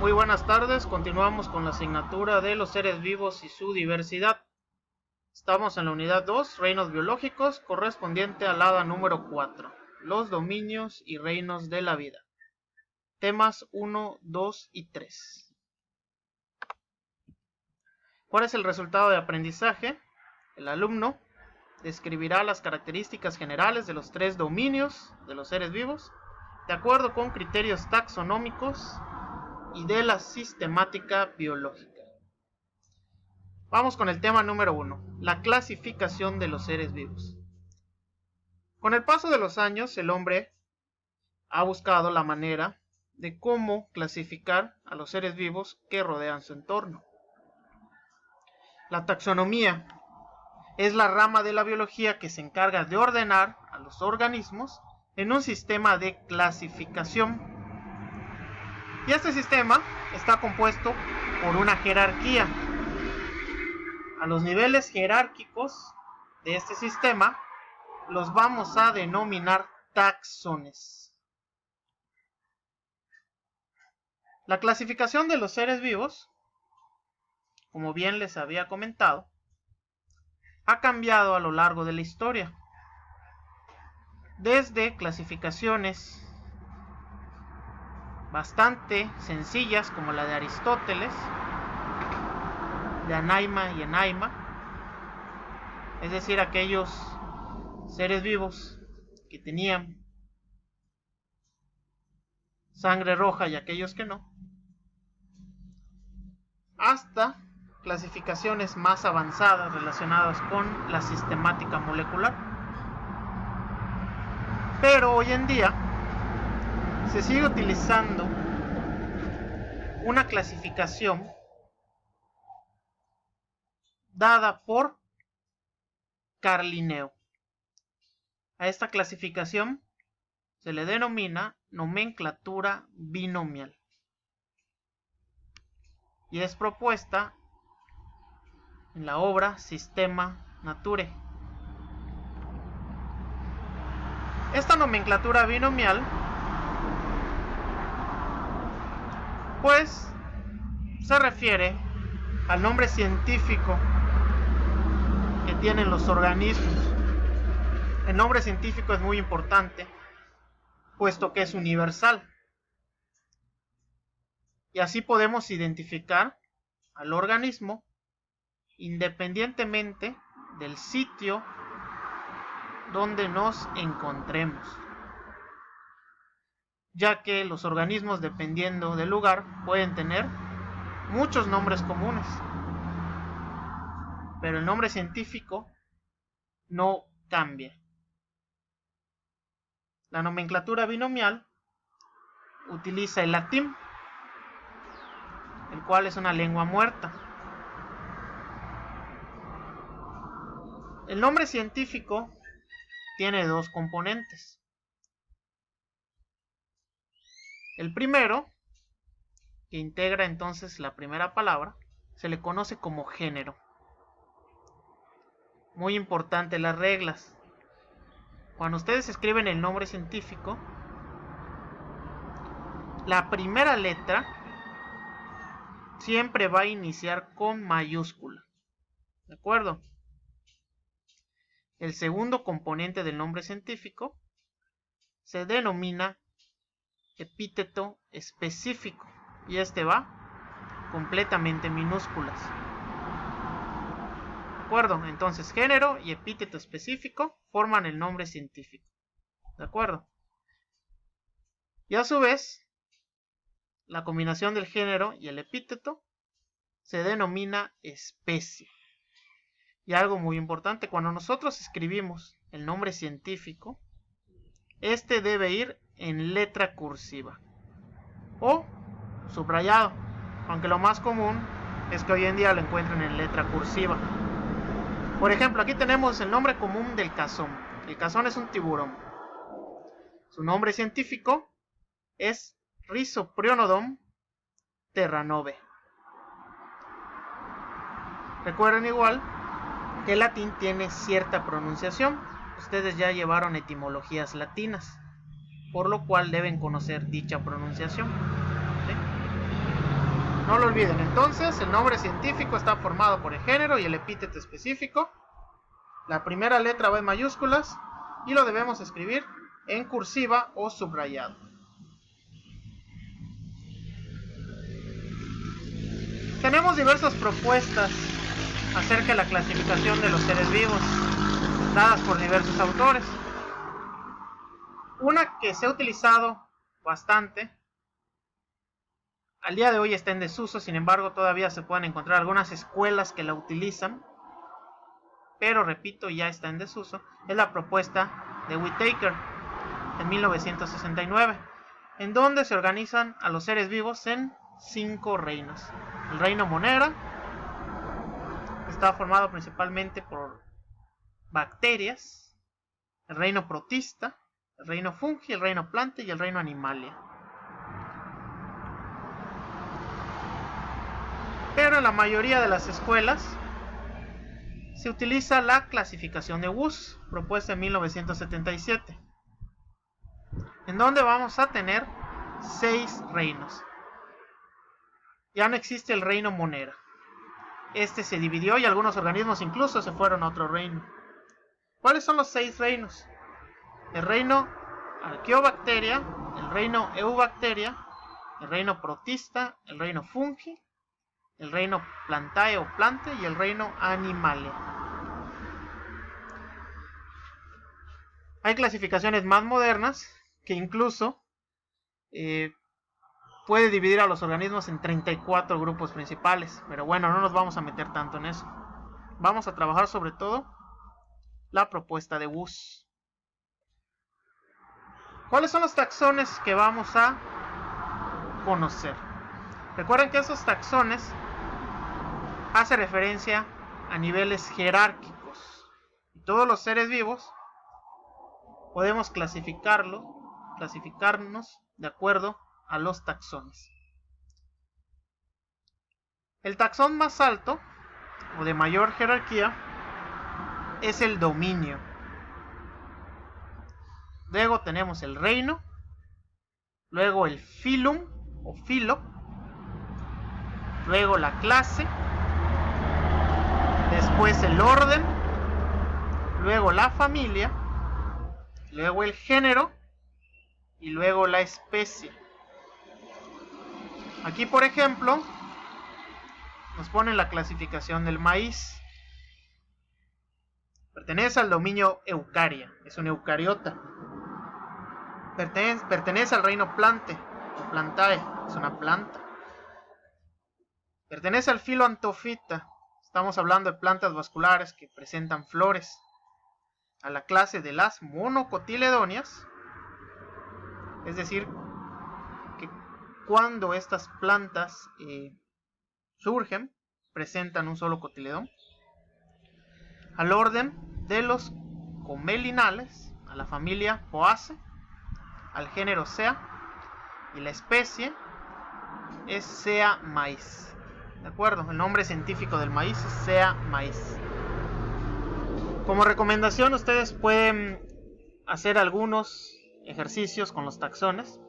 Muy buenas tardes, continuamos con la asignatura de los seres vivos y su diversidad. Estamos en la unidad 2, reinos biológicos, correspondiente al hada número 4, los dominios y reinos de la vida. Temas 1, 2 y 3. ¿Cuál es el resultado de aprendizaje? El alumno describirá las características generales de los 3 dominios de los seres vivos, de acuerdo con criterios taxonómicos y de la sistemática biológica. Vamos con el tema número 1, la clasificación de los seres vivos. Con el paso de los años, el hombre ha buscado la manera de cómo clasificar a los seres vivos que rodean su entorno. La taxonomía es la rama de la biología que se encarga de ordenar a los organismos en un sistema de clasificación. Y este sistema está compuesto por una jerarquía. A los niveles jerárquicos de este sistema los vamos a denominar taxones. La clasificación de los seres vivos, como bien les había comentado, ha cambiado a lo largo de la historia. Desde clasificaciones bastante sencillas como la de Aristóteles, de Anaima y Enaima, es decir, aquellos seres vivos que tenían sangre roja y aquellos que no, hasta clasificaciones más avanzadas relacionadas con la sistemática molecular. Pero hoy en día se sigue utilizando una clasificación dada por Carl Linneo. A esta clasificación se le denomina nomenclatura binomial y es propuesta en la obra Systema Naturae. Esta nomenclatura binomial pues se refiere al nombre científico que tienen los organismos. El nombre científico es muy importante, puesto que es universal. Y así podemos identificar al organismo independientemente del sitio donde nos encontremos, ya que los organismos, dependiendo del lugar, pueden tener muchos nombres comunes, pero el nombre científico no cambia. La nomenclatura binomial utiliza el latín, el cual es una lengua muerta. El nombre científico tiene dos componentes. El primero, que integra entonces la primera palabra, se le conoce como género. Muy importante las reglas. Cuando ustedes escriben el nombre científico, la primera letra siempre va a iniciar con mayúscula. ¿De acuerdo? El segundo componente del nombre científico se denomina epíteto específico y este va completamente en minúsculas. ¿De acuerdo? Entonces género y epíteto específico forman el nombre científico. ¿De acuerdo? Y a su vez, la combinación del género y el epíteto se denomina especie. Y algo muy importante, cuando nosotros escribimos el nombre científico, este debe ir en letra cursiva o subrayado, aunque lo más común es que hoy en día lo encuentren en letra cursiva. Por ejemplo, aquí tenemos el nombre común del cazón. El cazón es un tiburón. Su nombre científico es Rhizoprionodon terranove. Recuerden igual que el latín tiene cierta pronunciación. Ustedes ya llevaron etimologías latinas, por lo cual deben conocer dicha pronunciación. ¿Sí? No lo olviden. Entonces, el nombre científico está formado por el género y el epíteto específico. La primera letra va en mayúsculas y lo debemos escribir en cursiva o subrayado. Tenemos diversas propuestas acerca de la clasificación de los seres vivos, dadas por diversos autores. Una que se ha utilizado bastante, al día de hoy está en desuso, sin embargo todavía se pueden encontrar algunas escuelas que la utilizan, pero repito, ya está en desuso, es la propuesta de Whittaker en 1969, en donde se organizan a los seres vivos en 5 reinos. El reino Monera está formado principalmente por bacterias, el reino Protista, el reino Fungi, el reino Planta y el reino Animalia. Pero en la mayoría de las escuelas se utiliza la clasificación de Woose, propuesta en 1977, en donde vamos a tener 6 reinos. Ya no existe el reino Monera. Este se dividió y algunos organismos incluso se fueron a otro reino. ¿Cuáles son los 6 reinos? El reino Archaeobacteria, el reino Eubacteria, el reino Protista, el reino Fungi, el reino Plantae o Plante y el reino Animalia. Hay clasificaciones más modernas que incluso puede dividir a los organismos en 34 grupos principales, pero bueno, no nos vamos a meter tanto en eso. Vamos a trabajar sobre todo la propuesta de Woose. ¿Cuáles son los taxones que vamos a conocer? Recuerden que esos taxones hacen referencia a niveles jerárquicos. Y todos los seres vivos podemos clasificarnos de acuerdo a los taxones. El taxón más alto o de mayor jerarquía es el dominio. Luego tenemos el reino, luego el filum o filo, luego la clase, después el orden, luego la familia, luego el género y luego la especie. Aquí, por ejemplo, nos ponen la clasificación del maíz. Pertenece al dominio Eucaria, es una eucariota. Pertenece al reino Plante o Plantae, es una planta. Pertenece al filo Anthophyta, estamos hablando de plantas vasculares que presentan flores. A la clase de las monocotiledóneas, es decir, que cuando estas plantas surgen, presentan un solo cotiledón. Al orden de los comelinales, a la familia Poaceae, al género Sea, y la especie es Sea maíz. ¿De acuerdo? El nombre científico del maíz es Sea maíz. Como recomendación, ustedes pueden hacer algunos ejercicios con los taxones.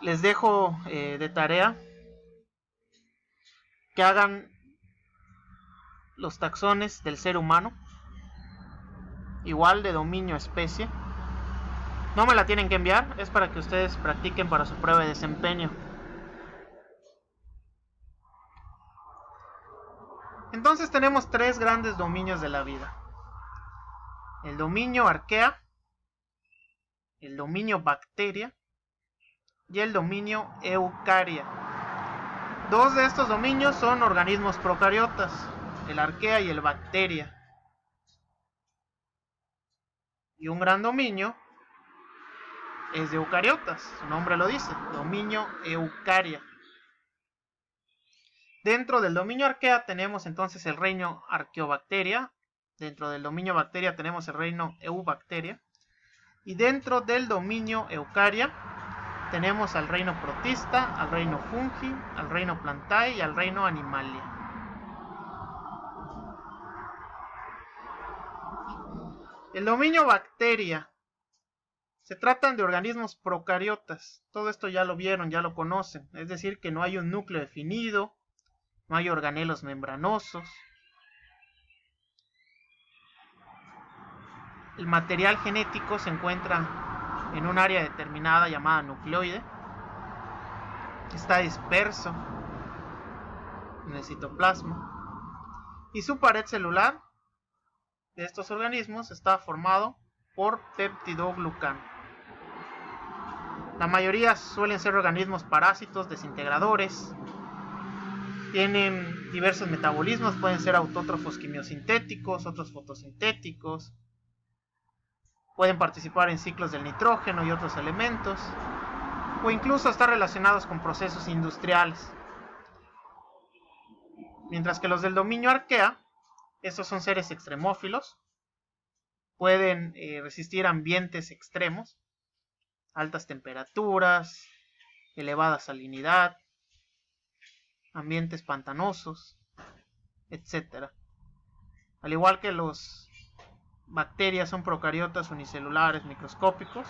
Les dejo de tarea que hagan los taxones del ser humano, igual de dominio especie. No me la tienen que enviar, es para que ustedes practiquen para su prueba de desempeño. Entonces tenemos 3 grandes dominios de la vida: el dominio arquea, el dominio bacteria y el dominio eucaria. 2 de estos dominios son organismos procariotas, el arquea y el bacteria. Y un gran dominio es de eucariotas, su nombre lo dice, dominio eucaria. Dentro del dominio arquea tenemos entonces el reino Archaeobacteria, dentro del dominio bacteria tenemos el reino Eubacteria, y dentro del dominio eucaria tenemos al reino Protista, al reino Fungi, al reino Plantae y al reino Animalia. El dominio bacteria Se tratan de organismos procariotas. Todo esto ya lo vieron, ya lo conocen. Es decir, que no hay un núcleo definido, no hay organelos membranosos. El material genético se encuentra en un área determinada llamada nucleoide. Está disperso en el citoplasma. Y su pared celular de estos organismos está formado por peptidoglucano. La mayoría suelen ser organismos parásitos, desintegradores. Tienen diversos metabolismos, pueden ser autótrofos quimiosintéticos, otros fotosintéticos. Pueden participar en ciclos del nitrógeno y otros elementos, o incluso estar relacionados con procesos industriales. Mientras que los del dominio Archaea, estos son seres extremófilos, pueden resistir ambientes extremos, altas temperaturas, elevada salinidad, ambientes pantanosos, etc. Al igual que los bacterias, son procariotas unicelulares microscópicos,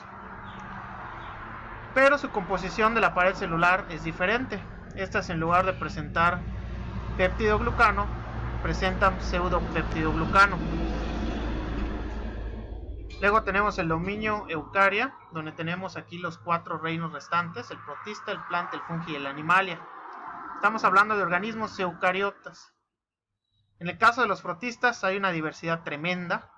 pero su composición de la pared celular es diferente. Estas, en lugar de presentar peptidoglucano, presentan pseudopeptidoglucano. Luego tenemos el dominio Eukarya, donde tenemos aquí los 4 reinos restantes: el protista, el planta, el fungi y el animalia. Estamos hablando de organismos eucariotas. En el caso de los protistas hay una diversidad tremenda.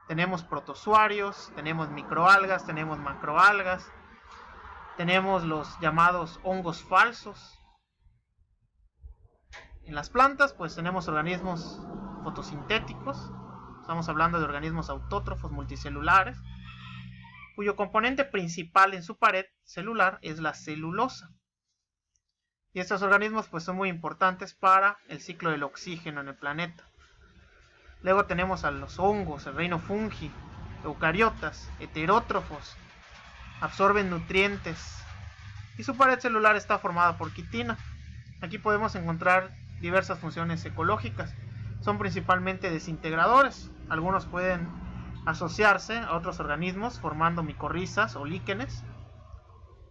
Tenemos protozoarios, tenemos microalgas, tenemos macroalgas, tenemos los llamados hongos falsos. En las plantas pues tenemos organismos fotosintéticos. Estamos hablando de organismos autótrofos multicelulares, cuyo componente principal en su pared celular es la celulosa. Y estos organismos pues son muy importantes para el ciclo del oxígeno en el planeta. Luego tenemos a los hongos, el reino fungi, eucariotas, heterótrofos, absorben nutrientes y su pared celular está formada por quitina. Aquí podemos encontrar diversas funciones ecológicas. Son principalmente desintegradores. Algunos pueden asociarse a otros organismos formando micorrizas o líquenes.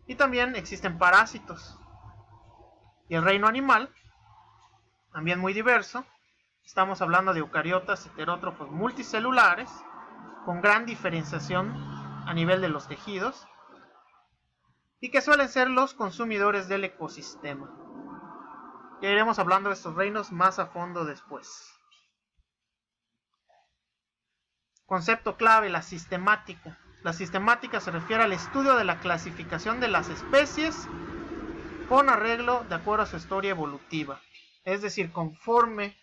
Y también existen parásitos. Y el reino animal, también muy diverso. Estamos hablando de eucariotas heterótrofos multicelulares con gran diferenciación a nivel de los tejidos y que suelen ser los consumidores del ecosistema. Ya iremos hablando de estos reinos más a fondo después. Concepto clave: la sistemática. La sistemática se refiere al estudio de la clasificación de las especies con arreglo de acuerdo a su historia evolutiva. Es decir, conforme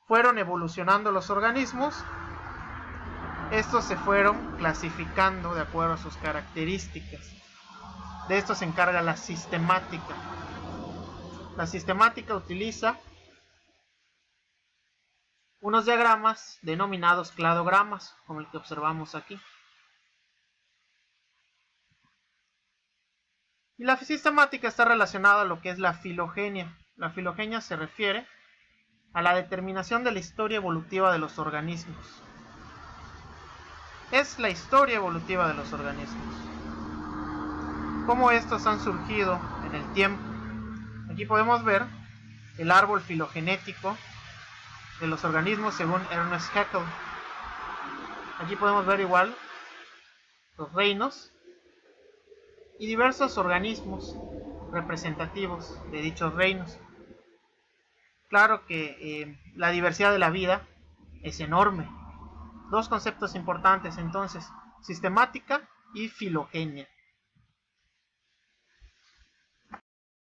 fueron evolucionando los organismos, estos se fueron clasificando de acuerdo a sus características. De esto se encarga la sistemática. La sistemática utiliza unos diagramas denominados cladogramas, como el que observamos aquí. Y la sistemática está relacionada a lo que es la filogenia. La filogenia se refiere a la determinación de la historia evolutiva de los organismos. Es la historia evolutiva de los organismos. Cómo estos han surgido en el tiempo. Aquí podemos ver el árbol filogenético de los organismos según Ernest Haeckel. Aquí podemos ver igual los reinos y diversos organismos representativos de dichos reinos. Claro que la diversidad de la vida es enorme. Dos conceptos importantes entonces: sistemática y filogenia.